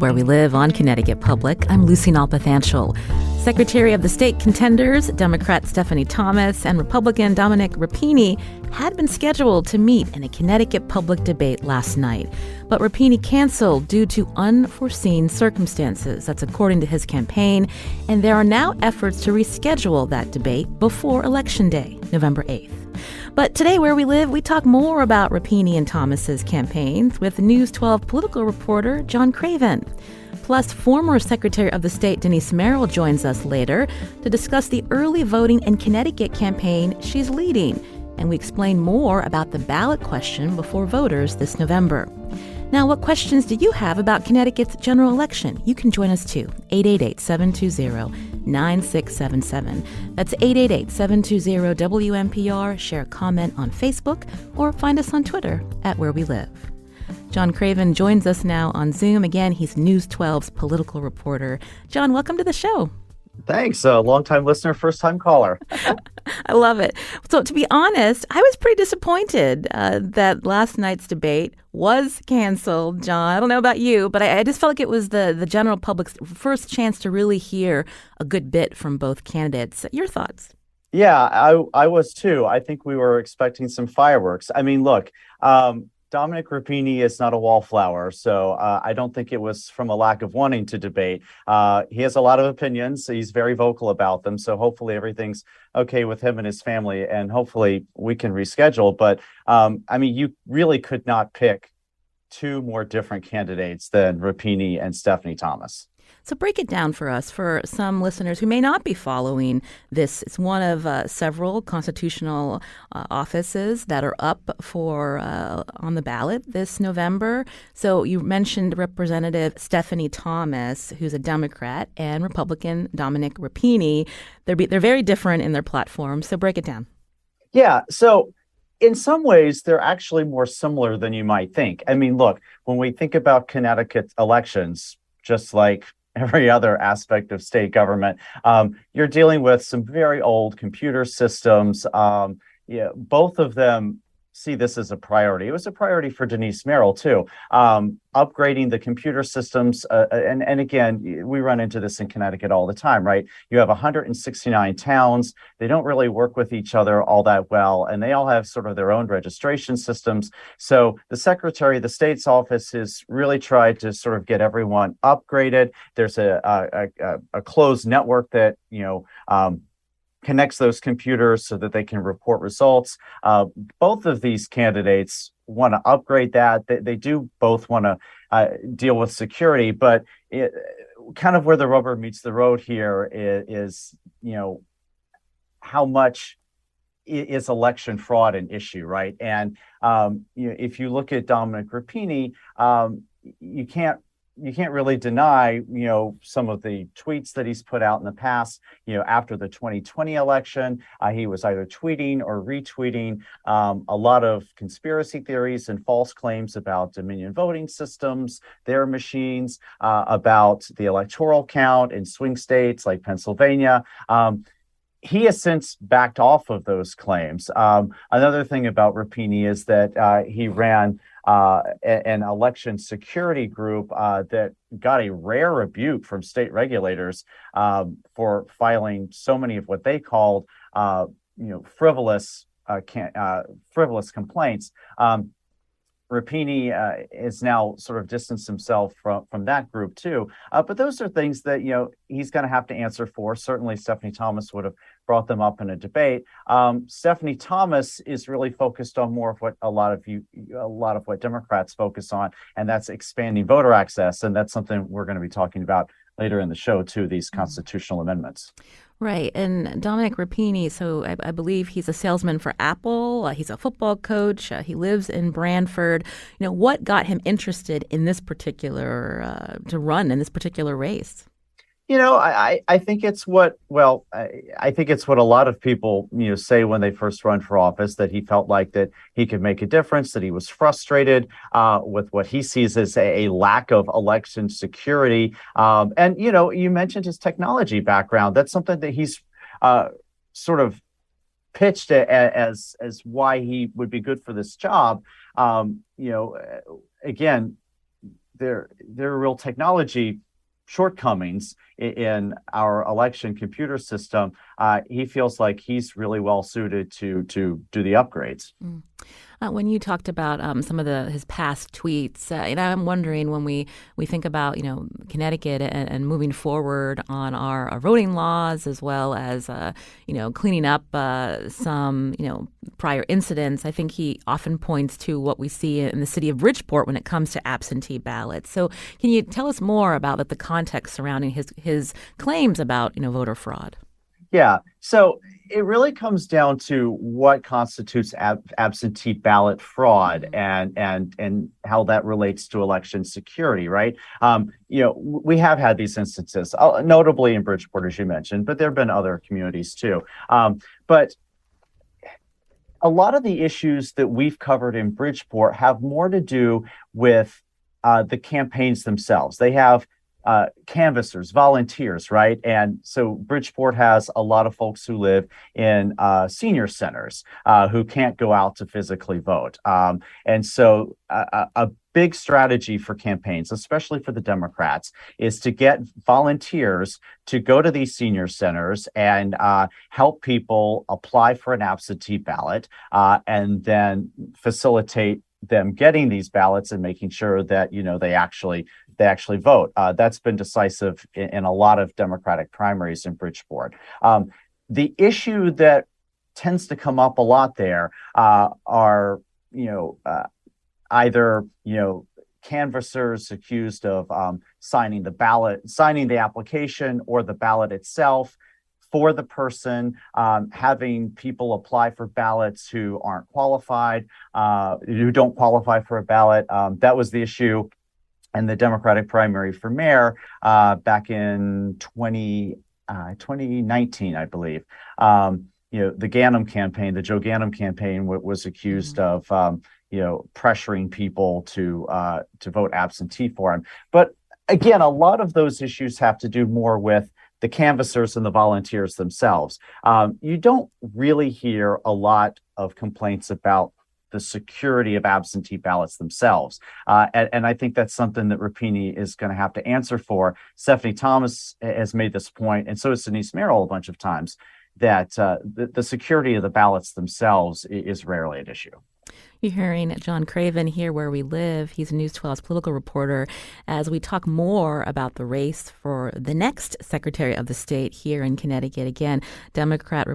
Where We Live on Connecticut Public. I'm Lucy Nalpathanchel. Secretary of the State contenders, Democrat Stephanie Thomas and Republican Dominic Rapini, had been scheduled to meet in a Connecticut public debate last night. But Rapini canceled due to unforeseen circumstances. That's according to his campaign. And there are now efforts to reschedule that debate before Election Day, November 8th. But today, Where We Live, we talk more about Rapini and Thomas's campaigns with News 12 political reporter John Craven. Plus, former Secretary of the State Denise Merrill joins us later to discuss the early voting in Connecticut campaign she's leading. And we explain more about the ballot question before voters this November. Now, what questions do you have about Connecticut's general election? You can join us too, 888-720-9677. That's 888-720-WNPR. Share a comment on Facebook or find us on Twitter at Where We Live. John Craven joins us now on Zoom. Again, he's News 12's political reporter. John, welcome to the show. Thanks. Long-time listener, first-time caller. I love it. So to be honest, I was pretty disappointed that last night's debate was canceled, John. I don't know about you, but I just felt like it was the general public's first chance to really hear a good bit from both candidates. Your thoughts? Yeah, I was too. I think we were expecting some fireworks. I mean, look, Dominic Rapini is not a wallflower, so I don't think it was from a lack of wanting to debate. He has a lot of opinions. He's very vocal about them, so hopefully everything's okay with him and his family, and hopefully we can reschedule. But, I mean, you really could not pick two more different candidates than Rapini and Stephanie Thomas. So break it down for us, for some listeners who may not be following this. It's one of several constitutional offices that are up for on the ballot this November. So you mentioned Representative Stephanie Thomas, who's a Democrat, and Republican Dominic Rapini. They're very different in their platforms. So break it down. Yeah. So in some ways, they're actually more similar than you might think. I mean, look, when we think about Connecticut elections, just like every other aspect of state government, you're dealing with some very old computer systems. Both of them see this as a priority. It was a priority for Denise Merrill, too. Upgrading the computer systems. And again, we run into this in Connecticut all the time, right? You have 169 towns. They don't really work with each other all that well, and they all have sort of their own registration systems. So the Secretary of the State's office has really tried to sort of get everyone upgraded. There's a closed network that, connects those computers so that they can report results. Both of these candidates want to upgrade that. They do both want to deal with security, but kind of where the rubber meets the road here is how much is election fraud an issue, right? And if you look at Dominic Rapini, you can't really deny, some of the tweets that he's put out in the past. After the 2020 election, he was either tweeting or retweeting a lot of conspiracy theories and false claims about Dominion voting systems, their machines, about the electoral count in swing states like Pennsylvania. He has since backed off of those claims. Another thing about Rapini is that he ran an election security group that got a rare rebuke from state regulators for filing so many of what they called, frivolous complaints. Rapini is now sort of distanced himself from that group too. But those are things that, he's going to have to answer for. Certainly Stephanie Thomas would have brought them up in a debate. Stephanie Thomas is really focused on more of what a lot of what Democrats focus on, and that's expanding voter access. And that's something we're going to be talking about later in the show too, these constitutional amendments. Right. And Dominic Rapini, so I believe he's a salesman for Apple. He's a football coach. He lives in Branford. What got him interested in this particular, to run in this particular race? I think it's what I think it's what a lot of people, say when they first run for office, that he felt like that he could make a difference, that he was frustrated with what he sees as a lack of election security. And, you mentioned his technology background. That's something that he's sort of pitched as why he would be good for this job. Again, there are real technology shortcomings in our election computer system. He feels like he's really well suited to do the upgrades. When you talked about some of his past tweets, I'm wondering when we think about Connecticut and moving forward on our voting laws, as well as cleaning up some prior incidents. I think he often points to what we see in the city of Bridgeport when it comes to absentee ballots. So can you tell us more about the context surrounding his claims about voter fraud? Yeah. So it really comes down to what constitutes absentee ballot fraud and how that relates to election security, right? We have had these instances, notably in Bridgeport, as you mentioned, but there have been other communities too. But a lot of the issues that we've covered in Bridgeport have more to do with the campaigns themselves. They have canvassers, volunteers, right? And so Bridgeport has a lot of folks who live in senior centers who can't go out to physically vote. And so a big strategy for campaigns, especially for the Democrats, is to get volunteers to go to these senior centers and help people apply for an absentee ballot and then facilitate them getting these ballots and making sure that they actually vote. That's been decisive in a lot of Democratic primaries in Bridgeport. The issue that tends to come up a lot there are either canvassers accused of signing the application or the ballot itself for the person, having people apply for ballots who aren't qualified, who don't qualify for a ballot. That was the issue in the Democratic primary for mayor back in 2019, I believe. The Ganim campaign, the Joe Ganim campaign, was accused of pressuring people to vote absentee for him. But again, a lot of those issues have to do more with the canvassers and the volunteers themselves. You don't really hear a lot of complaints about the security of absentee ballots themselves. And I think that's something that Rapini is going to have to answer for. Stephanie Thomas has made this point, and so has Denise Merrill a bunch of times, that the security of the ballots themselves is rarely at issue. You're hearing John Craven here where we live. He's News 12's political reporter as we talk more about the race for the next Secretary of the State here in Connecticut. Again, Democrat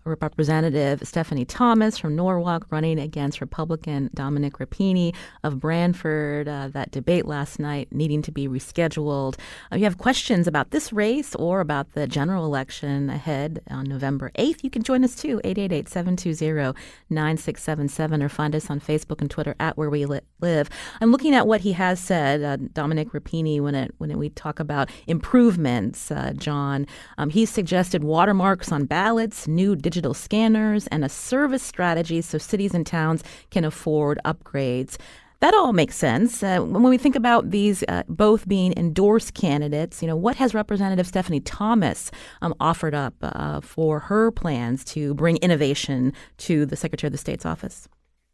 Representative Stephanie Thomas from Norwalk running against Republican Dominic Rapini of Branford. That debate last night needing to be rescheduled. You have questions about this race or about the general election ahead on November 8th. You can join us too, 888-720-9677, or find us on Facebook and Twitter at Where We Live. I'm looking at what he has said, Dominic Rapini, when we talk about improvements, John. He's suggested watermarks on ballots, new digital scanners, and a service strategy so cities and towns can afford upgrades. That all makes sense. When we think about these both being endorsed candidates, what has Representative Stephanie Thomas offered up for her plans to bring innovation to the Secretary of the State's office?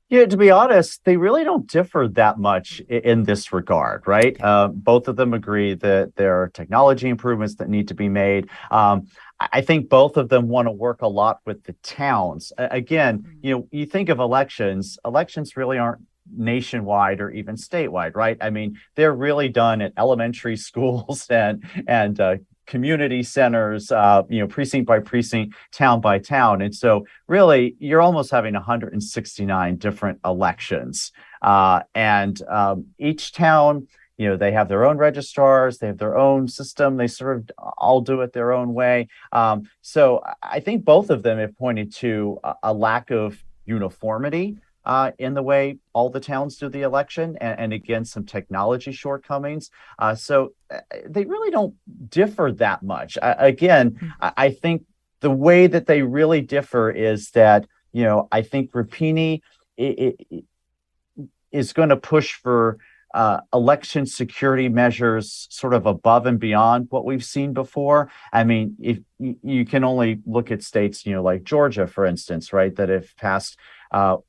Yeah, to be honest, they really don't differ that much in this regard, right? Both of them agree that there are technology improvements that need to be made. I think both of them want to work a lot with the towns. Again, you think of elections really aren't nationwide or even statewide, right? I mean, they're really done at elementary schools and community centers, precinct by precinct, town by town. And so really, you're almost having 169 different elections. And each town, they have their own registrars, they have their own system, they sort of all do it their own way. So I think both of them have pointed to a lack of uniformity in the way all the towns do the election, and again, some technology shortcomings. So they really don't differ that much. I think the way that they really differ is that, I think Rapini is going to push for election security measures sort of above and beyond what we've seen before. I mean, if you can only look at states, like Georgia, for instance, right, that have passed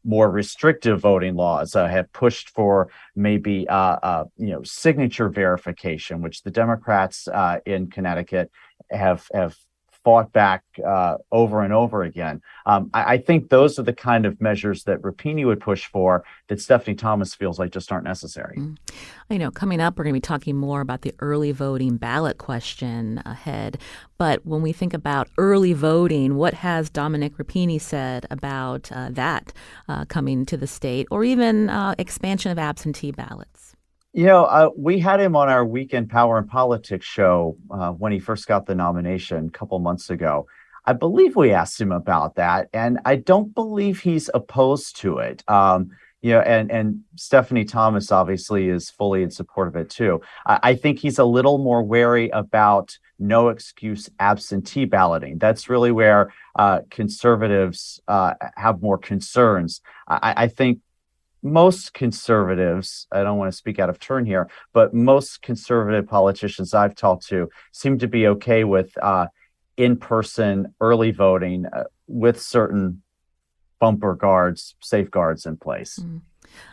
more restrictive voting laws, have pushed for maybe signature verification, which the Democrats in Connecticut have fought back over and over again. I think those are the kind of measures that Rapini would push for that Stephanie Thomas feels like just aren't necessary. Coming up, we're going to be talking more about the early voting ballot question ahead. But when we think about early voting, what has Dominic Rapini said about that coming to the state, or even expansion of absentee ballots? We had him on our Weekend Power and Politics show when he first got the nomination a couple months ago. I believe we asked him about that, and I don't believe he's opposed to it. And Stephanie Thomas obviously is fully in support of it too. I think he's a little more wary about no excuse absentee balloting. That's really where conservatives have more concerns. I think most conservatives, I don't want to speak out of turn here, but most conservative politicians I've talked to seem to be okay with in-person early voting with certain bumper guards, safeguards in place.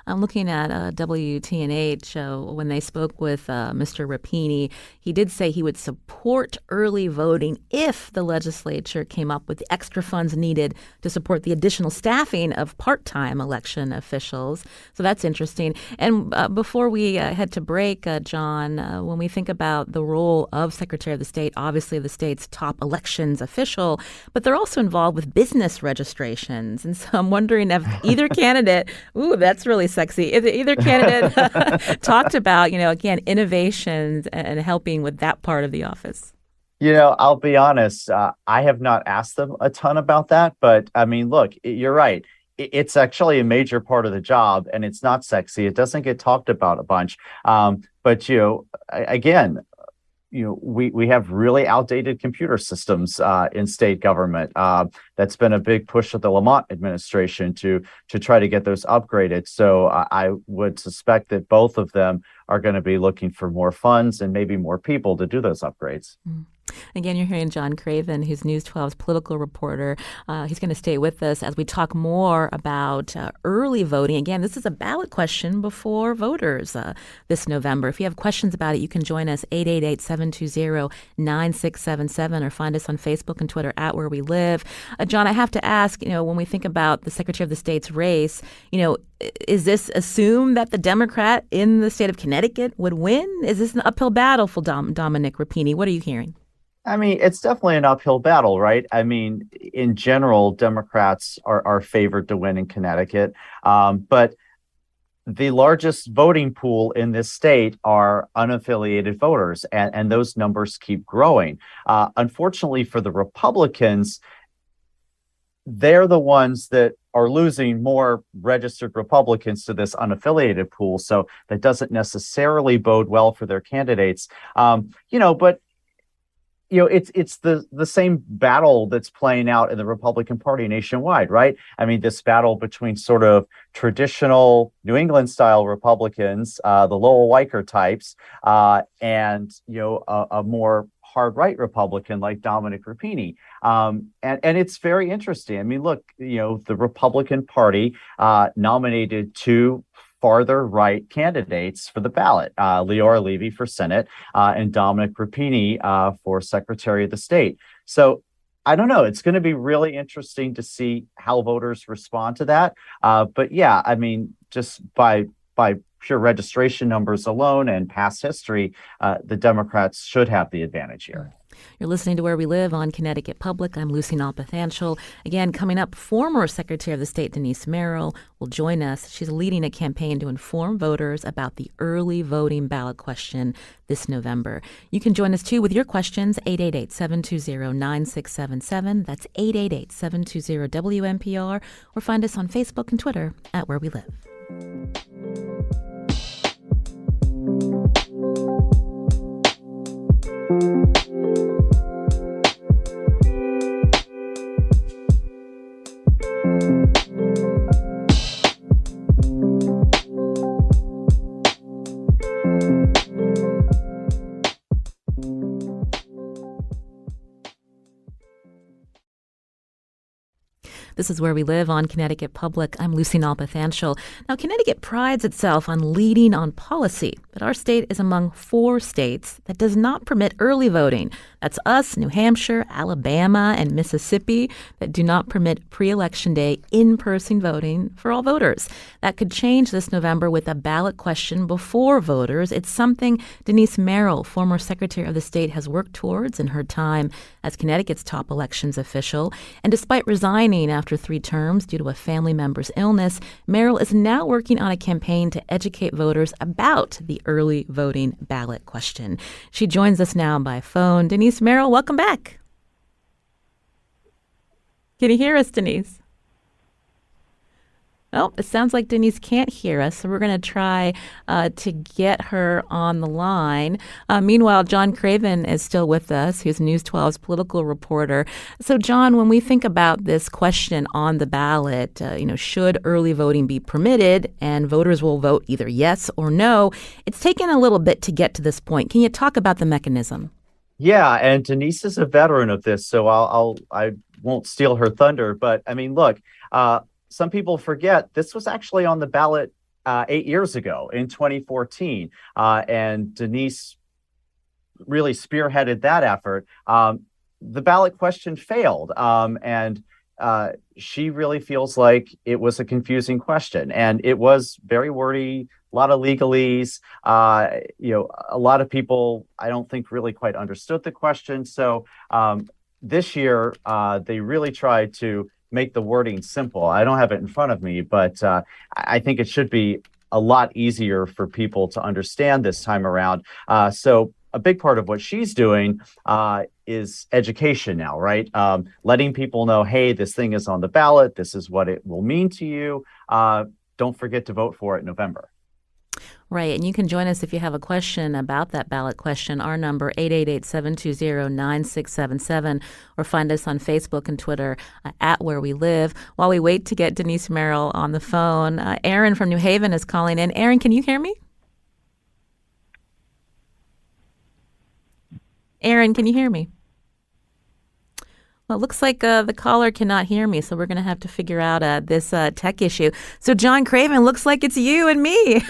I'm looking at WTNH when they spoke with Mr. Rapini. He did say he would support early voting if the legislature came up with the extra funds needed to support the additional staffing of part-time election officials. So that's interesting. And before we head to break, John, when we think about the role of Secretary of the State, obviously the state's top elections official, but they're also involved with business registrations. And so I'm wondering if either candidate, that's really sexy. Either candidate talked about, again, innovations and helping with that part of the office. I'll be honest. I have not asked them a ton about that. But I mean, look, you're right. It's actually a major part of the job, and it's not sexy. It doesn't get talked about a bunch. But, again, we have really outdated computer systems in state government. That's been a big push of the Lamont administration to try to get those upgraded. So I would suspect that both of them are going to be looking for more funds and maybe more people to do those upgrades. Again, you're hearing John Craven, who's News 12's political reporter. He's going to stay with us as we talk more about early voting. Again, this is a ballot question before voters this November. If you have questions about it, you can join us 888-720-9677 or find us on Facebook and Twitter at Where We Live. John, I have to ask, when we think about the Secretary of the State's race, is this assumed that the Democrat in the state of Connecticut would win? Is this an uphill battle for Dominic Rapini? What are you hearing? I mean, it's definitely an uphill battle, right? I mean, in general, Democrats are favored to win in Connecticut. But the largest voting pool in this state are unaffiliated voters, and those numbers keep growing. Unfortunately for the Republicans, they're the ones that are losing more registered Republicans to this unaffiliated pool. So that doesn't necessarily bode well for their candidates. But it's the same battle that's playing out in the Republican Party nationwide, right? I mean, this battle between sort of traditional New England style Republicans, the Lowell Weicker types, and a more hard right Republican like Dominic Rapini. And it's very interesting. I mean, look, the Republican Party nominated two farther right candidates for the ballot, Leora Levy for Senate and Dominic Rapini for Secretary of the State. So I don't know. It's going to be really interesting to see how voters respond to that. But yeah, I mean, just by pure registration numbers alone and past history, the Democrats should have the advantage here. You're listening to Where We Live on Connecticut Public. I'm Lucy Nalpathanchel. Again, coming up, former Secretary of the State Denise Merrill will join us. She's leading a campaign to inform voters about the early voting ballot question this November. You can join us, too, with your questions, 888-720-9677. That's 888-720-WNPR. Or find us on Facebook and Twitter at Where We Live. This is Where We Live on Connecticut Public. I'm Lucy Nalpathanchel. Now, Connecticut prides itself on leading on policy, but our state is among 4 states that does not permit early voting. That's us, New Hampshire, Alabama, and Mississippi that do not permit pre-election day in-person voting for all voters. That could change this November with a ballot question before voters. It's something Denise Merrill, former Secretary of the State, has worked towards in her time as Connecticut's top elections official. And despite resigning after 3 terms due to a family member's illness, Merrill is now working on a campaign to educate voters about the early voting ballot question. She joins us now by phone. Denise Merrill, welcome back. Can you hear us, Denise? Oh, it sounds like Denise can't hear us, so we're going to try to get her on the line. Meanwhile, John Craven is still with us, who's News 12's political reporter. So, John, when we think about this question on the ballot, should early voting be permitted, and voters will vote either yes or no, it's taken a little bit to get to this point. Can you talk about the mechanism? Yeah, and Denise is a veteran of this, so I won't steal her thunder. But I mean, look, some people forget this was actually on the ballot 8 years ago in 2014, and Denise really spearheaded that effort. The ballot question failed, and she really feels like it was a confusing question, and it was very wordy. A lot of legalese, a lot of people, I don't think, really quite understood the question. So this year, they really tried to make the wording simple. I don't have it in front of me, but I think it should be a lot easier for people to understand this time around. So a big part of what she's doing is education now, right? Letting people know, hey, this thing is on the ballot. This is what it will mean to you. Don't forget to vote for it in November. Right, and you can join us if you have a question about that ballot question. Our number, 888-720-9677, or find us on Facebook and Twitter at Where We Live. While we wait to get Denise Merrill on the phone, Aaron from New Haven is calling in. Aaron, can you hear me? Aaron, can you hear me? Well, it looks like the caller cannot hear me, so we're going to have to figure out this tech issue. So, John Craven, looks like it's you and me.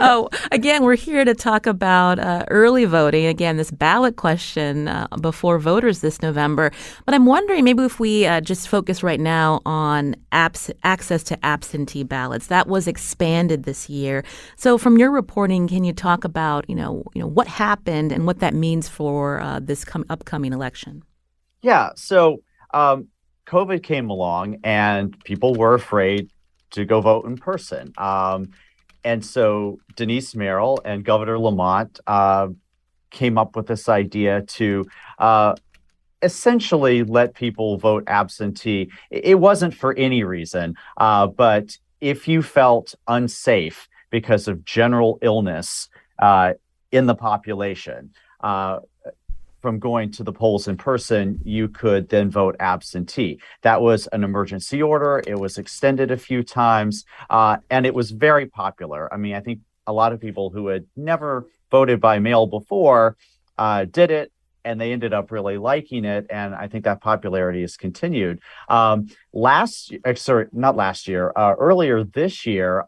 Oh, again, we're here to talk about early voting. Again, this ballot question before voters this November. But I'm wondering maybe if we just focus right now on access to absentee ballots. That was expanded this year. So, from your reporting, can you talk about what happened and what that means for this upcoming election? Yeah. So COVID came along and people were afraid to go vote in person. And so Denise Merrill and Governor Lamont came up with this idea to essentially let people vote absentee. It wasn't for any reason, but if you felt unsafe because of general illness in the population, from going to the polls in person, you could then vote absentee. That was an emergency order. It was extended a few times, and it was very popular. I mean, I think a lot of people who had never voted by mail before did it, and they ended up really liking it. And I think that popularity has continued. Earlier this year,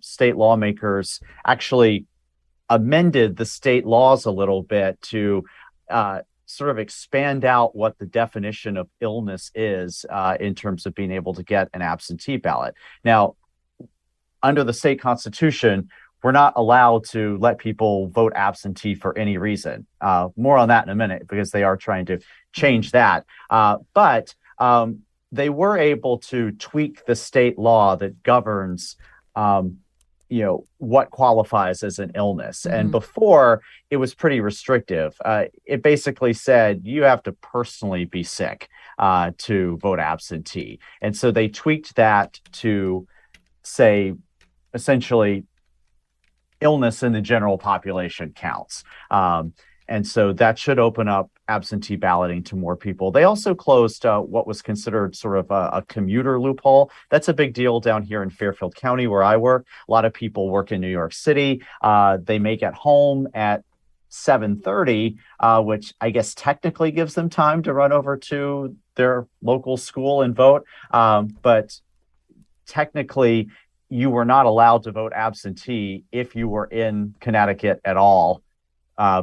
state lawmakers actually amended the state laws a little bit to sort of expand out what the definition of illness is in terms of being able to get an absentee ballot. Now, under the state constitution, we're not allowed to let people vote absentee for any reason. More on that in a minute, because they are trying to change that. But they were able to tweak the state law that governs what qualifies as an illness. Mm-hmm. And before, it was pretty restrictive. It basically said you have to personally be sick to vote absentee. And so they tweaked that to say, essentially, illness in the general population counts. And so that should open up absentee balloting to more people. They also closed what was considered sort of a commuter loophole. That's a big deal down here in Fairfield County, where I work. A lot of people work in New York City. They may get home at 7:30, which I guess technically gives them time to run over to their local school and vote. But technically, you were not allowed to vote absentee if you were in Connecticut at all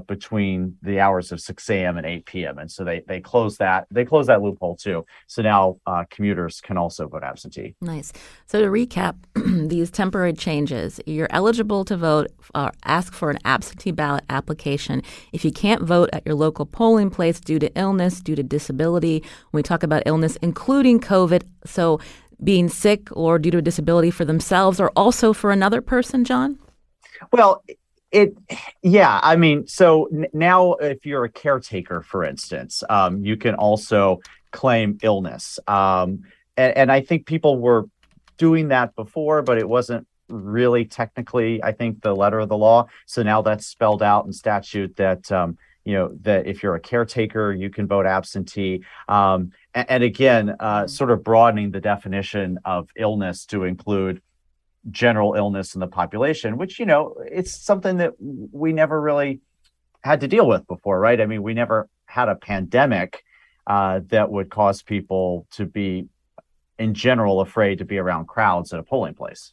between the hours of 6 a.m. and 8 p.m. And so they closed that loophole too. So now commuters can also vote absentee. Nice. So to recap, these temporary changes, you're eligible to vote or ask for an absentee ballot application if you can't vote at your local polling place due to illness, due to disability. When we talk about illness, including COVID, so being sick or due to a disability for themselves or also for another person, John? Well, so now if you're a caretaker, for instance, you can also claim illness. And I think people were doing that before, but it wasn't really technically, I think, the letter of the law. So now that's spelled out in statute that, that if you're a caretaker, you can vote absentee. And again, sort of broadening the definition of illness to include general illness in the population, which, it's something that we never really had to deal with before, right? I mean, we never had a pandemic that would cause people to be, in general, afraid to be around crowds at a polling place.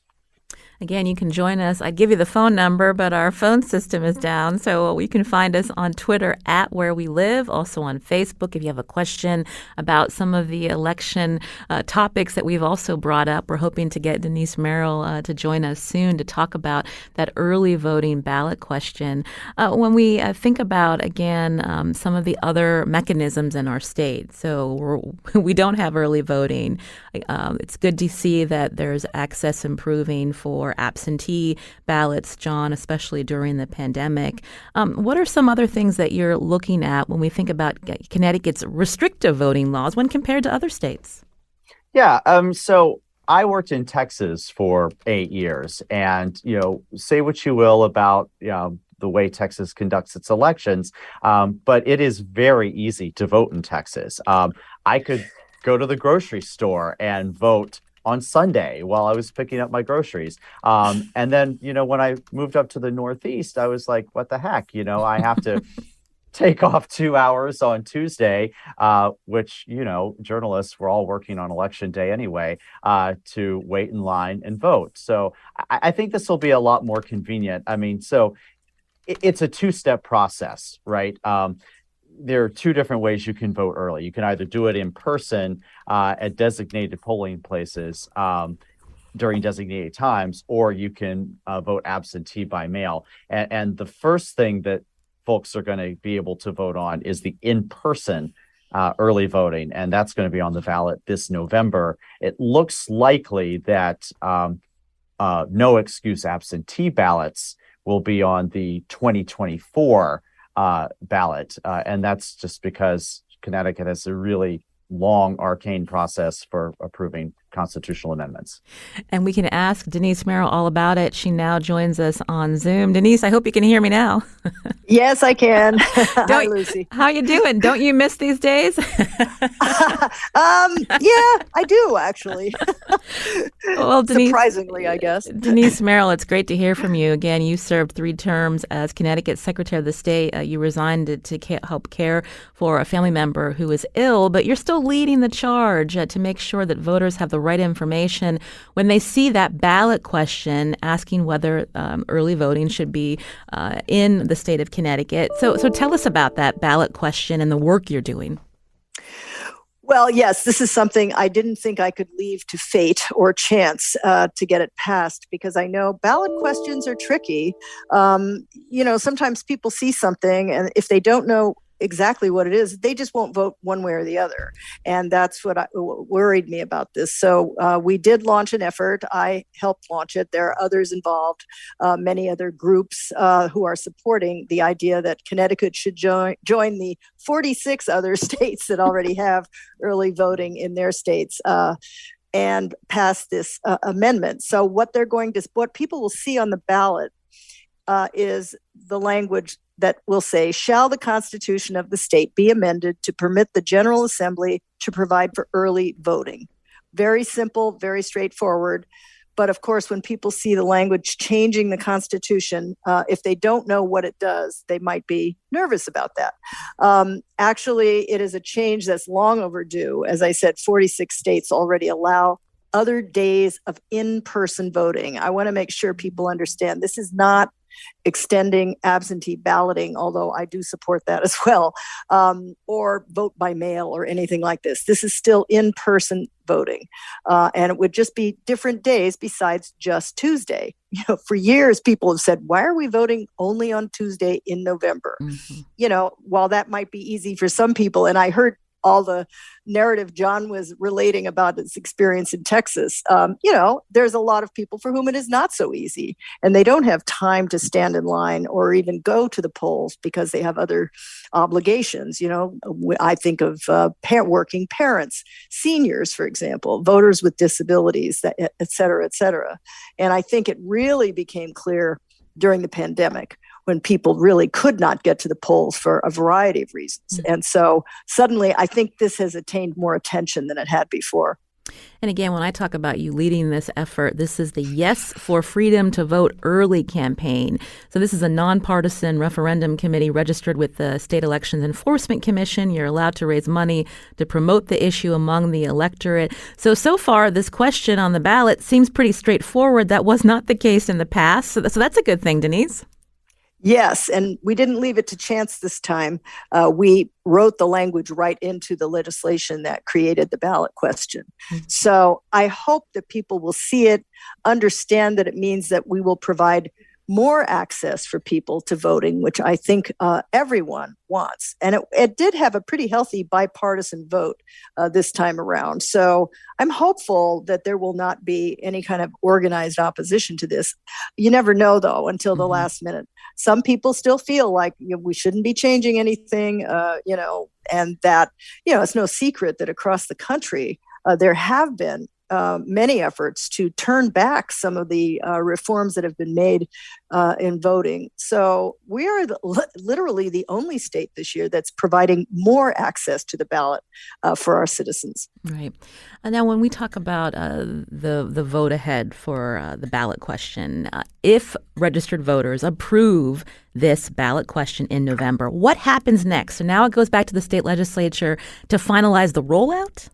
Again, you can join us. I'd give you the phone number, but our phone system is down. So you can find us on Twitter at Where We Live, also on Facebook if you have a question about some of the election topics that we've also brought up. We're hoping to get Denise Merrill to join us soon to talk about that early voting ballot question. When we think about, again, some of the other mechanisms in our state, so we don't have early voting. It's good to see that there's access improving for absentee ballots, John, especially during the pandemic. What are some other things that you're looking at when we think about Connecticut's restrictive voting laws when compared to other states? Yeah. So I worked in Texas for 8 years, and, say what you will about, the way Texas conducts its elections, but it is very easy to vote in Texas. I could go to the grocery store and vote on Sunday while I was picking up my groceries. And then, when I moved up to the Northeast, I was like, what the heck? I have to take off 2 hours on Tuesday, which, journalists were all working on election day anyway, to wait in line and vote. So I think this will be a lot more convenient. I mean, so it's a two-step process, right? There are two different ways you can vote early. You can either do it in person at designated polling places during designated times, or you can vote absentee by mail. And the first thing that folks are going to be able to vote on is the in-person early voting, and that's going to be on the ballot this November. It looks likely that no excuse absentee ballots will be on the 2024 ballot. And that's just because Connecticut has a really long, arcane process for approving constitutional amendments. And we can ask Denise Merrill all about it. She now joins us on Zoom. Denise, I hope you can hear me now. Yes, I can. Hi, Lucy. How you doing? Don't you miss these days? Yeah, I do, actually. Well, Denise, surprisingly, I guess. Denise Merrill, it's great to hear from you. Again, you served 3 terms as Connecticut Secretary of the State. You resigned to help care for a family member who is ill, but you're still leading the charge to make sure that voters have the right information when they see that ballot question asking whether early voting should be in the state of Connecticut. So tell us about that ballot question and the work you're doing. Well, yes, this is something I didn't think I could leave to fate or chance to get it passed, because I know ballot questions are tricky. Sometimes people see something, and if they don't know exactly what it is, they just won't vote one way or the other. And that's what worried me about this. So we did launch an effort. I helped launch it. There are others involved, many other groups who are supporting the idea that Connecticut should join the 46 other states that already have early voting in their states and pass this amendment. So what people will see on the ballot is the language that will say, shall the Constitution of the state be amended to permit the General Assembly to provide for early voting? Very simple, very straightforward. But of course, when people see the language changing the Constitution, if they don't know what it does, they might be nervous about that. Actually, it is a change that's long overdue. As I said, 46 states already allow other days of in-person voting. I want to make sure people understand this is not extending absentee balloting, although I do support that as well, or vote by mail or anything like this. This is still in-person voting, and it would just be different days besides just Tuesday. For years, people have said, why are we voting only on Tuesday in November? While that might be easy for some people, and I heard all the narrative John was relating about his experience in Texas, there's a lot of people for whom it is not so easy, and they don't have time to stand in line or even go to the polls because they have other obligations. I think of working parents, seniors, for example, voters with disabilities, et cetera, et cetera. And I think it really became clear during the pandemic when people really could not get to the polls for a variety of reasons. Mm-hmm. And so suddenly I think this has attained more attention than it had before. And again, when I talk about you leading this effort, this is the Yes for Freedom to Vote Early campaign. So this is a nonpartisan referendum committee registered with the State Elections Enforcement Commission. You're allowed to raise money to promote the issue among the electorate. So far, this question on the ballot seems pretty straightforward. That was not the case in the past. So that's a good thing, Denise. Yes, and we didn't leave it to chance this time. We wrote the language right into the legislation that created the ballot question. Mm-hmm. So I hope that people will see it, understand that it means that we will provide more access for people to voting, which I think everyone wants. And it did have a pretty healthy bipartisan vote this time around. So I'm hopeful that there will not be any kind of organized opposition to this. You never know, though, until the last minute. Some people still feel like we shouldn't be changing anything, and that, it's no secret that across the country, there have been many efforts to turn back some of the reforms that have been made in voting. So we are literally the only state this year that's providing more access to the ballot for our citizens. Right. And now when we talk about the vote ahead for the ballot question, if registered voters approve this ballot question in November, what happens next? So now it goes back to the state legislature to finalize the rollout?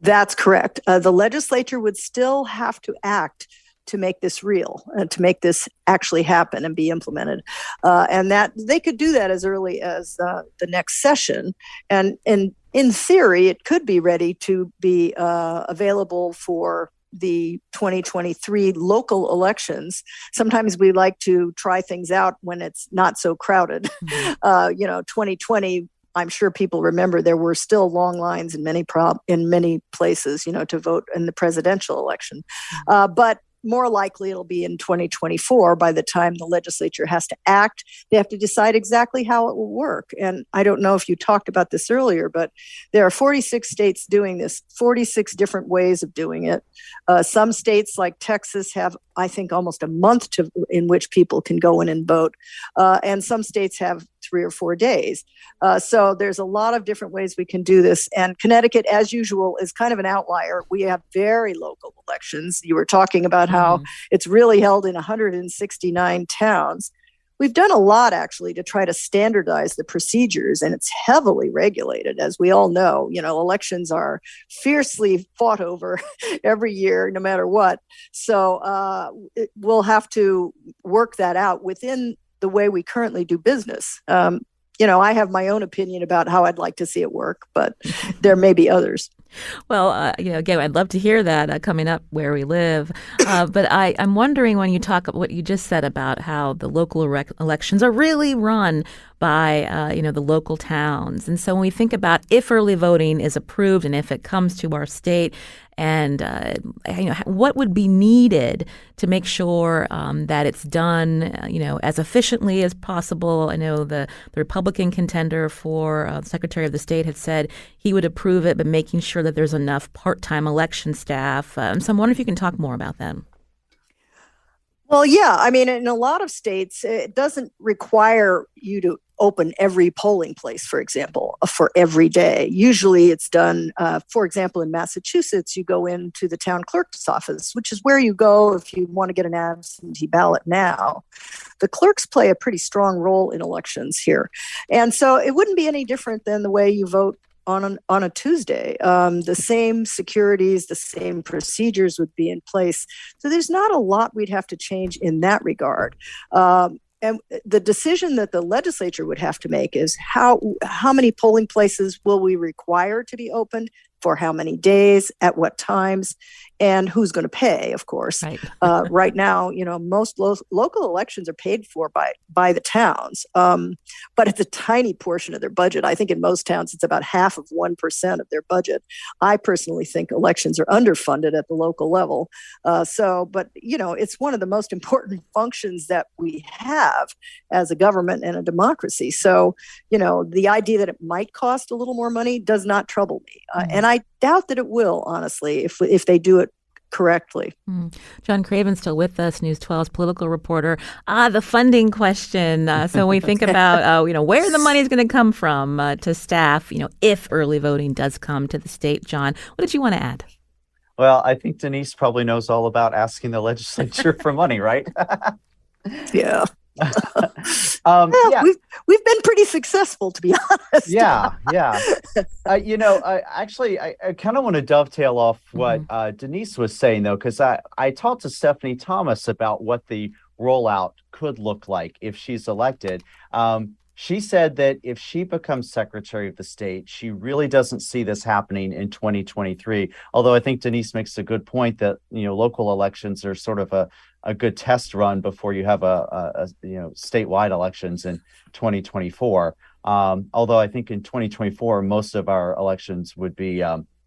That's correct. The legislature would still have to act to make this real, to make this actually happen and be implemented. And that they could do that as early as the next session. And in theory, it could be ready to be available for the 2023 local elections. Sometimes we like to try things out when it's not so crowded. Mm-hmm. 2020, I'm sure people remember there were still long lines in many places, to vote in the presidential election. But more likely it'll be in 2024 by the time the legislature has to act. They have to decide exactly how it will work. And I don't know if you talked about this earlier, but there are 46 states doing this, 46 different ways of doing it. Some states like Texas have, I think, almost a month in which people can go in and vote. And some states have 3 or 4 days. So there's a lot of different ways we can do this. And Connecticut, as usual, is kind of an outlier. We have very local elections. You were talking about how it's really held in 169 towns. We've done a lot, actually, to try to standardize the procedures, and it's heavily regulated. As we all know, elections are fiercely fought over every year, no matter what. So we'll have to work that out within the way we currently do business. I have my own opinion about how I'd like to see it work, but there may be others. Well, again, I'd love to hear that coming up where we live. But I'm wondering when you talk what you just said about how the local elections are really run by, the local towns. And so when we think about if early voting is approved and if it comes to our state, and what would be needed to make sure that it's done, as efficiently as possible. I know the Republican contender for Secretary of the State had said he would approve it, but making sure that there's enough part-time election staff. So I'm wondering if you can talk more about that. Well, yeah. I mean, in a lot of states, it doesn't require you to open every polling place, for example, for every day. Usually it's done, for example, in Massachusetts, you go into the town clerk's office, which is where you go if you want to get an absentee ballot now. The clerks play a pretty strong role in elections here. And so it wouldn't be any different than the way you vote on a Tuesday. The same securities, the same procedures would be in place. So there's not a lot we'd have to change in that regard. And the decision that the legislature would have to make is how many polling places will we require to be opened, for how many days, at what times, and who's going to pay, of course. Right. Right now, most local elections are paid for by the towns, but it's a tiny portion of their budget. I think in most towns, it's about half of 1% of their budget. I personally think elections are underfunded at the local level. But it's one of the most important functions that we have as a government and a democracy. So, the idea that it might cost a little more money does not trouble me. And I doubt that it will, honestly, if they do it correctly. John Craven's still with us, News 12's political reporter. The funding question. So when we think about, where the money is going to come from to staff, if early voting does come to the state. John, what did you want to add? Well, I think Denise probably knows all about asking the legislature for money, right? Yeah. Yeah. We've been pretty successful, to be honest. Yeah. I kind of want to dovetail off what Denise was saying, though, because I talked to Stephanie Thomas about what the rollout could look like if she's elected. She said that if she becomes Secretary of the State, she really doesn't see this happening in 2023. Although I think Denise makes a good point that, local elections are sort of a good test run before you have a statewide elections in 2024. Although I think in 2024, most of our elections would be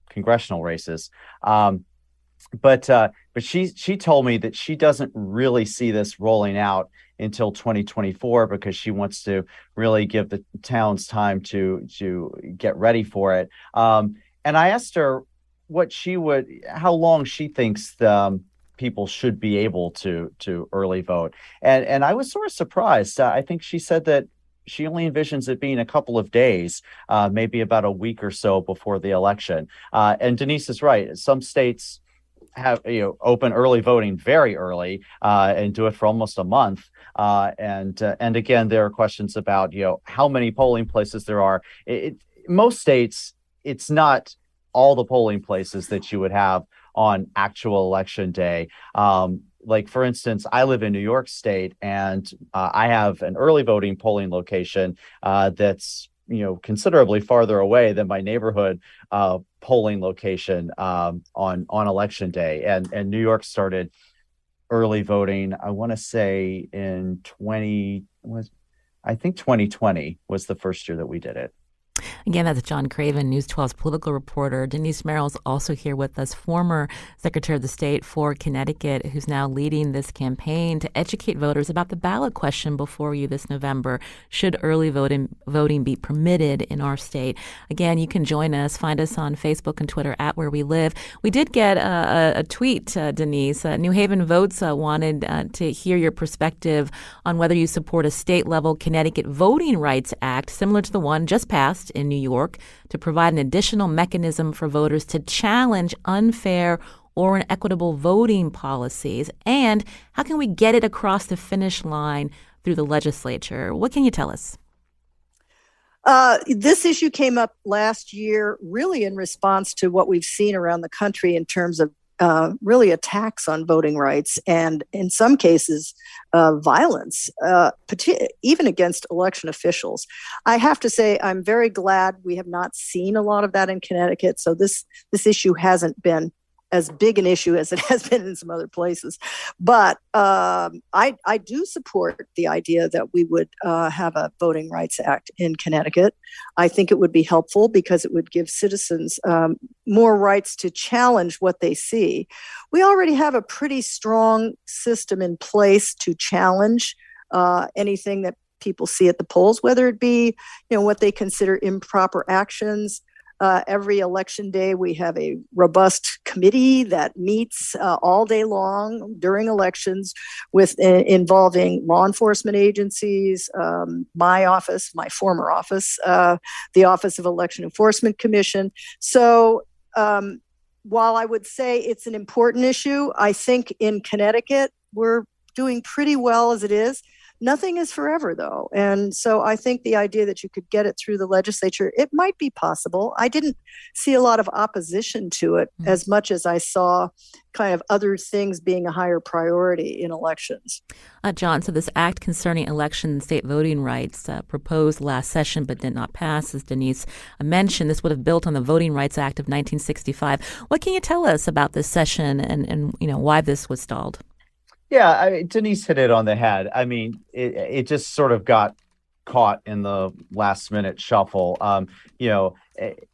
congressional races. But she told me that she doesn't really see this rolling out until 2024 because she wants to really give the towns time to get ready for it. And I asked her how long she thinks people should be able to early vote. And I was sort of surprised. I think she said that she only envisions it being a couple of days, maybe about a week or so before the election. And Denise is right. Some states have open early voting very early and do it for almost a month. And again, there are questions about how many polling places there are. Most states, it's not all the polling places that you would have on actual election day. Like, for instance, I live in New York State, and I have an early voting polling location that's considerably farther away than my neighborhood polling location on election day. And New York started early voting, I want to say in 2020 was the first year that we did it. Again, that's John Craven, News 12's political reporter. Denise Merrill is also here with us, former Secretary of the State for Connecticut, who's now leading this campaign to educate voters about the ballot question before you this November. Should early voting be permitted in our state? Again, you can join us. Find us on Facebook and Twitter at Where We Live. We did get a tweet, Denise. New Haven Votes wanted to hear your perspective on whether you support a state-level Connecticut Voting Rights Act, similar to the one just passed in New York, to provide an additional mechanism for voters to challenge unfair or inequitable voting policies. And how can we get it across the finish line through the legislature? What can you tell us? This issue came up last year, really in response to what we've seen around the country in terms of really attacks on voting rights, and in some cases, violence, even against election officials. I have to say, I'm very glad we have not seen a lot of that in Connecticut. So this issue hasn't been as big an issue as it has been in some other places. But I do support the idea that we would have a Voting Rights Act in Connecticut. I think it would be helpful because it would give citizens more rights to challenge what they see. We already have a pretty strong system in place to challenge anything that people see at the polls, whether it be what they consider improper actions, Every election day, we have a robust committee that meets all day long during elections with involving law enforcement agencies, my office, my former office, the Office of Election Enforcement Commission. So while I would say it's an important issue, I think in Connecticut, we're doing pretty well as it is. Nothing is forever, though. And so I think the idea that you could get it through the legislature, it might be possible. I didn't see a lot of opposition to it as much as I saw kind of other things being a higher priority in elections. John, so this act concerning election and state voting rights proposed last session but did not pass, as Denise mentioned. This would have built on the Voting Rights Act of 1965. What can you tell us about this session and why this was stalled? Yeah, Denise hit it on the head. I mean, it just sort of got caught in the last minute shuffle.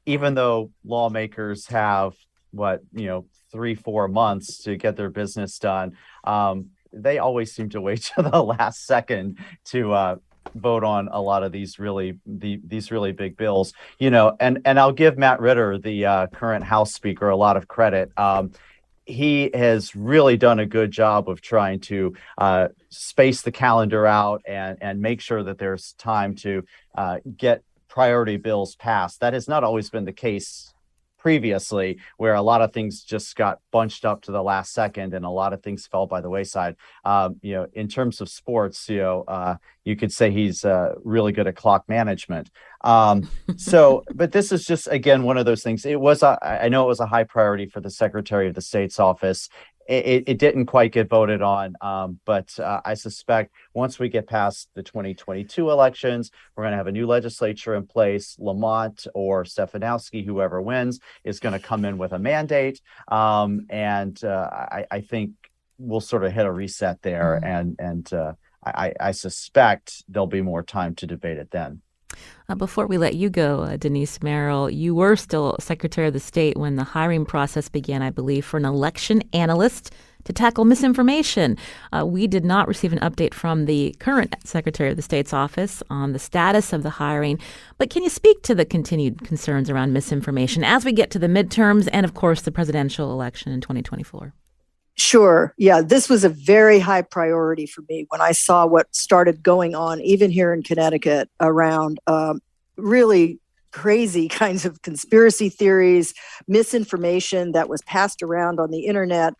Even though lawmakers have 3-4 months to get their business done, they always seem to wait till the last second to vote on a lot of these really big bills. And I'll give Matt Ritter, the current House Speaker, a lot of credit. He has really done a good job of trying to space the calendar out and make sure that there's time to get priority bills passed. That has not always been the case previously, where a lot of things just got bunched up to the last second and a lot of things fell by the wayside. In terms of sports, you could say he's really good at clock management. But this is just, again, one of those things. I know it was a high priority for the Secretary of the State's office. It didn't quite get voted on, but I suspect once we get past the 2022 elections, we're going to have a new legislature in place. Lamont or Stefanowski, whoever wins, is going to come in with a mandate, and I think we'll sort of hit a reset there, and I suspect there'll be more time to debate it then. Before we let you go, Denise Merrill, you were still Secretary of the State when the hiring process began, I believe, for an election analyst to tackle misinformation. We did not receive an update from the current Secretary of the State's office on the status of the hiring. But can you speak to the continued concerns around misinformation as we get to the midterms and, of course, the presidential election in 2024? Sure. Yeah, this was a very high priority for me when I saw what started going on, even here in Connecticut, around really crazy kinds of conspiracy theories, misinformation that was passed around on the internet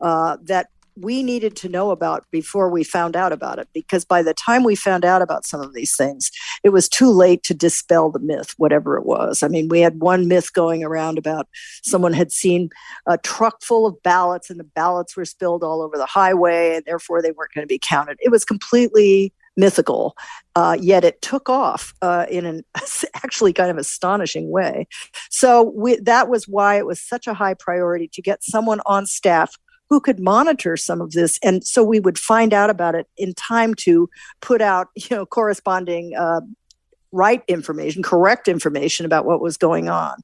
that we needed to know about before we found out about it. Because by the time we found out about some of these things, it was too late to dispel the myth, whatever it was. I mean, we had one myth going around about someone had seen a truck full of ballots and the ballots were spilled all over the highway and therefore they weren't going to be counted. It was completely mythical, yet it took off in an actually kind of astonishing way. So that was why it was such a high priority to get someone on staff who could monitor some of this. And so we would find out about it in time to put out, corresponding right information, correct information about what was going on.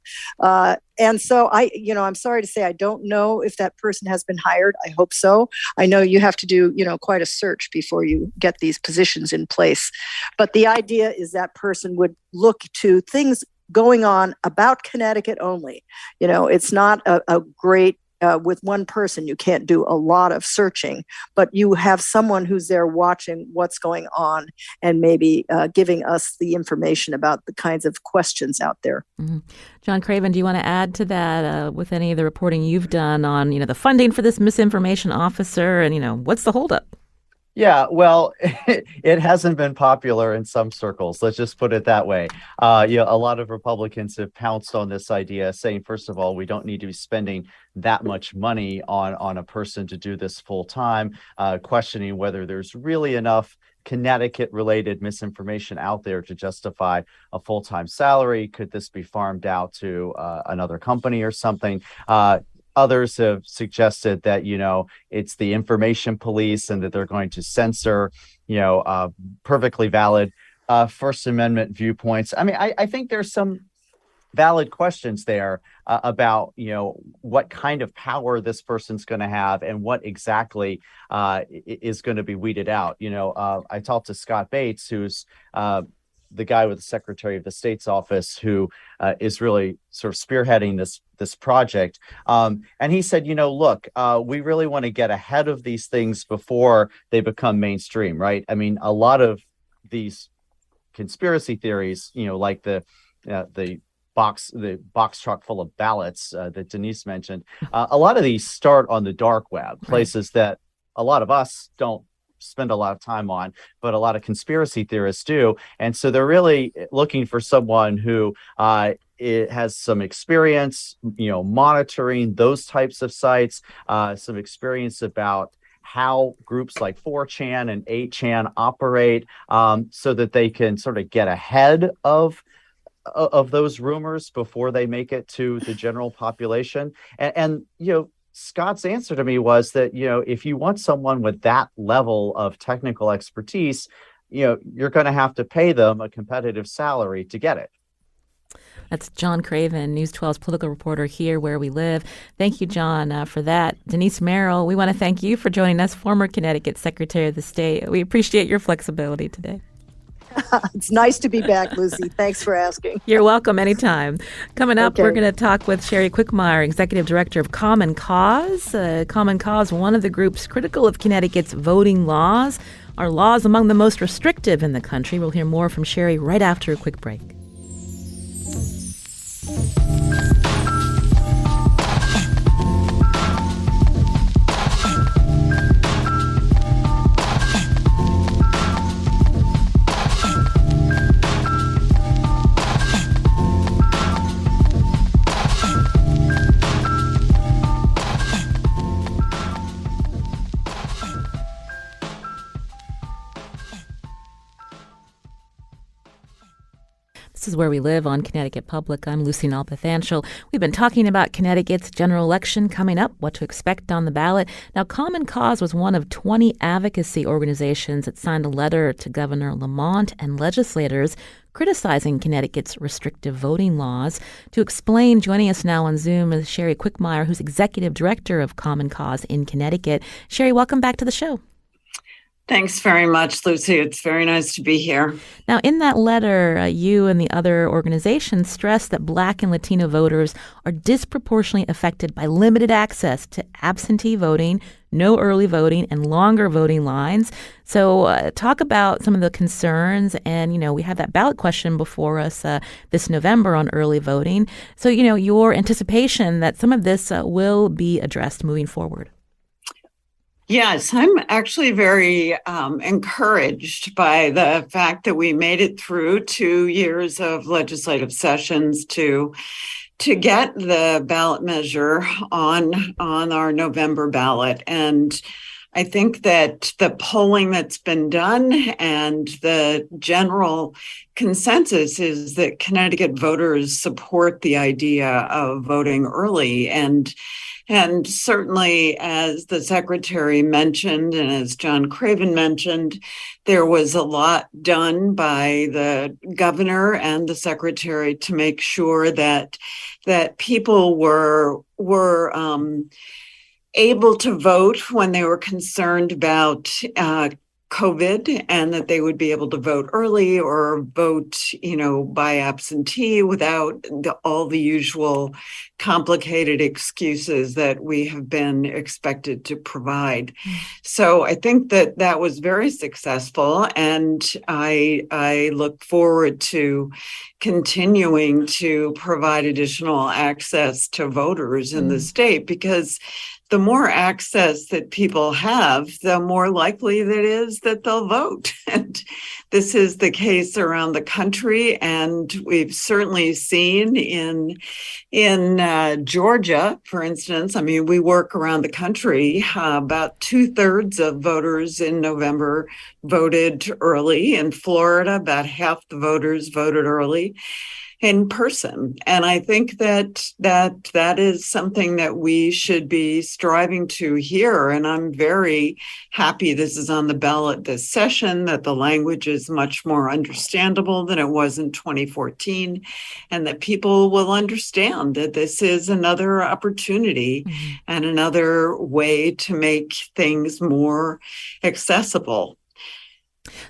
And so I'm sorry to say, I don't know if that person has been hired. I hope so. I know you have to do, quite a search before you get these positions in place. But the idea is that person would look to things going on about Connecticut only. It's not a great, with one person, you can't do a lot of searching, but you have someone who's there watching what's going on and maybe giving us the information about the kinds of questions out there. Mm-hmm. John Craven, do you want to add to that with any of the reporting you've done on, the funding for this misinformation officer and, what's the holdup? Yeah, well, it hasn't been popular in some circles. Let's just put it that way. A lot of Republicans have pounced on this idea, saying, first of all, we don't need to be spending that much money on a person to do this full time, questioning whether there's really enough Connecticut-related misinformation out there to justify a full-time salary. Could this be farmed out to another company or something? Others have suggested that, it's the information police and that they're going to censor, perfectly valid First Amendment viewpoints. I mean, I think there's some valid questions there about, what kind of power this person's going to have and what exactly is going to be weeded out. I talked to Scott Bates, who's the guy with the Secretary of the State's office who is really sort of spearheading this project. And he said, look, we really want to get ahead of these things before they become mainstream, right? I mean, a lot of these conspiracy theories, like the box truck full of ballots that Denise mentioned, a lot of these start on the dark web, places that a lot of us don't spend a lot of time on, but a lot of conspiracy theorists do. And so they're really looking for someone who it has some experience, monitoring those types of sites, some experience about how groups like 4chan and 8chan operate, so that they can sort of get ahead of those rumors before they make it to the general population. And Scott's answer to me was that, if you want someone with that level of technical expertise, you're going to have to pay them a competitive salary to get it. That's John Craven, News 12's political reporter here where we live. Thank you, John, for that. Denise Merrill, we want to thank you for joining us, former Connecticut Secretary of the State. We appreciate your flexibility today. It's nice to be back, Lucy. Thanks for asking. You're welcome anytime. Coming up, We're going to talk with Cheri Quickmire, Executive Director of Common Cause. Common Cause, one of the groups critical of Connecticut's voting laws. Are laws among the most restrictive in the country? We'll hear more from Cheri right after a quick break. This is Where We Live on Connecticut Public. I'm Lucy Nalpathanchel. We've been talking about Connecticut's general election coming up, what to expect on the ballot. Now, Common Cause was one of 20 advocacy organizations that signed a letter to Governor Lamont and legislators criticizing Connecticut's restrictive voting laws. To explain, joining us now on Zoom is Cheri Quickmire, who's Executive Director of Common Cause in Connecticut. Cheri, welcome back to the show. Thanks very much, Lucy. It's very nice to be here. Now, in that letter, you and the other organizations stress that Black and Latino voters are disproportionately affected by limited access to absentee voting, no early voting, and longer voting lines. So talk about some of the concerns. And, we have that ballot question before us this November on early voting. So, your anticipation that some of this will be addressed moving forward. Yes, I'm actually very encouraged by the fact that we made it through 2 years of legislative sessions to get the ballot measure on our November ballot. And I think that the polling that's been done and the general consensus is that Connecticut voters support the idea of voting early. And certainly, as the Secretary mentioned, and as John Craven mentioned, there was a lot done by the Governor and the Secretary to make sure that people were able to vote when they were concerned about COVID, and that they would be able to vote early or vote, by absentee without all the usual complicated excuses that we have been expected to provide. So I think that was very successful, and I look forward to continuing to provide additional access to voters in the state, because the more access that people have, the more likely that is that they'll vote. And this is the case around the country. And we've certainly seen in Georgia, for instance, we work around the country. About 2/3 of voters in November voted early. In Florida, about half the voters voted early in person. And I think that is something that we should be striving to here. And I'm very happy this is on the ballot this session, that the language is much more understandable than it was in 2014, and that people will understand that this is another opportunity and another way to make things more accessible.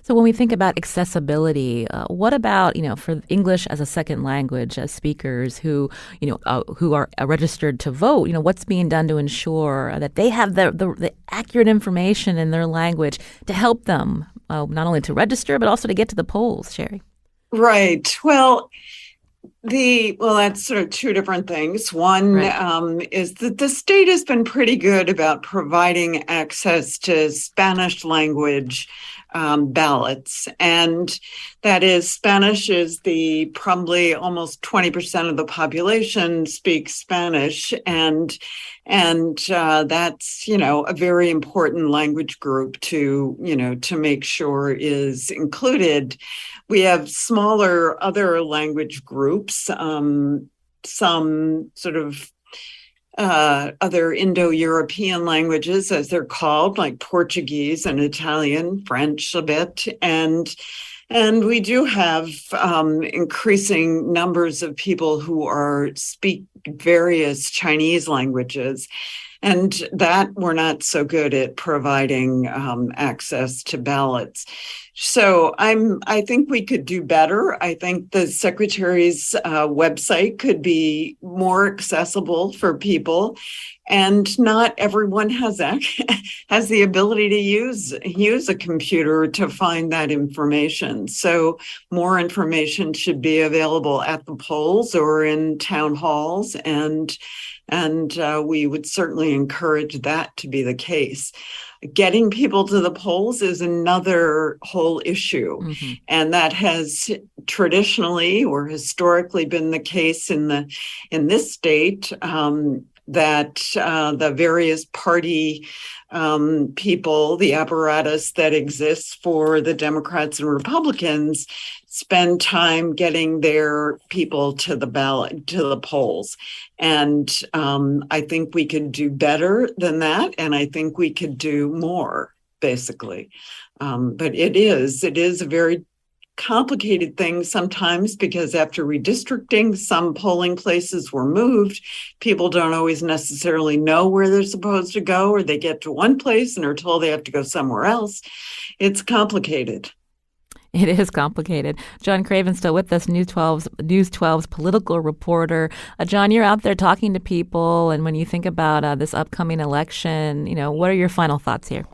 So when we think about accessibility, what about, for English as a second language, as speakers who are registered to vote, what's being done to ensure that they have the accurate information in their language to help them not only to register, but also to get to the polls, Cheri? Right. Well, that's sort of two different things. One is that the state has been pretty good about providing access to Spanish language ballots. And that is, Spanish is probably almost 20% of the population speaks Spanish. And that's, a very important language group to make sure is included. We have smaller other language groups, some sort of other Indo-European languages, as they're called, like Portuguese and Italian, French a bit. And we do have increasing numbers of people who speak various Chinese languages. And that we're not so good at providing access to ballots. So I think we could do better. I think the Secretary's website could be more accessible for people, and not everyone has the ability to use a computer to find that information. So more information should be available at the polls or in town halls, and we would certainly encourage that to be the case. Getting people to the polls is another whole issue. Mm-hmm. And that has traditionally or historically been the case in this state, that the various party people, the apparatus that exists for the Democrats and Republicans, spend time getting their people to the ballot, to the polls. And I think we could do better than that. And I think we could do more, basically. But it is a very complicated thing sometimes, because after redistricting, some polling places were moved. People don't always necessarily know where they're supposed to go, or they get to one place and are told they have to go somewhere else. It's complicated. It is complicated. John Craven still with us, News 12's political reporter. John, you're out there talking to people, and when you think about this upcoming election, what are your final thoughts here?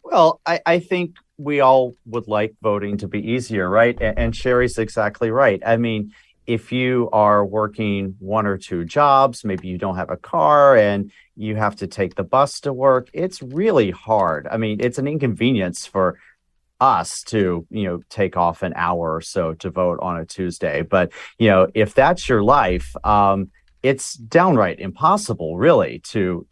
Well, I think we all would like voting to be easier, right? And Cheri's exactly right. I mean, if you are working one or two jobs, maybe you don't have a car and you have to take the bus to work, it's really hard. I mean, it's an inconvenience for us to, take off an hour or so to vote on a Tuesday. But, if that's your life, it's downright impossible, really, to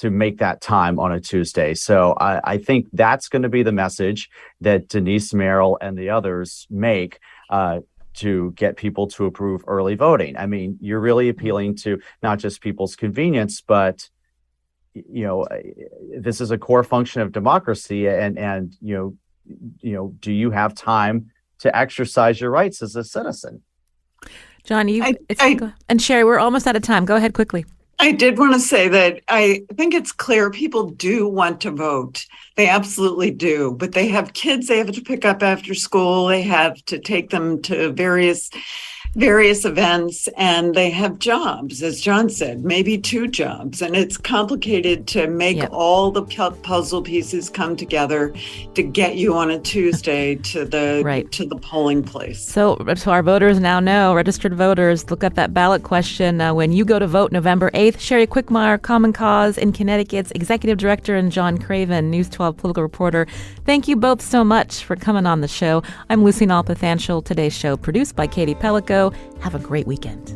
make that time on a Tuesday. So I think that's going to be the message that Denise Merrill and the others make to get people to approve early voting. I mean, you're really appealing to not just people's convenience, but this is a core function of democracy, and do you have time to exercise your rights as a citizen? John, and Cheri, we're almost out of time. Go ahead quickly. I did want to say that I think it's clear people do want to vote. They absolutely do, but they have kids they have to pick up after school. They have to take them to various events, and they have jobs, as John said, maybe two jobs. And it's complicated to make all the puzzle pieces come together to get you on a Tuesday to the polling place. So our voters now know, registered voters, look up that ballot question when you go to vote November 8th. Cheri Quickmire, Common Cause in Connecticut's Executive Director, and John Craven, News 12 political reporter. Thank you both so much for coming on the show. I'm Lucy Nalpathanchel. Today's show produced by Katie Pellico. Have a great weekend.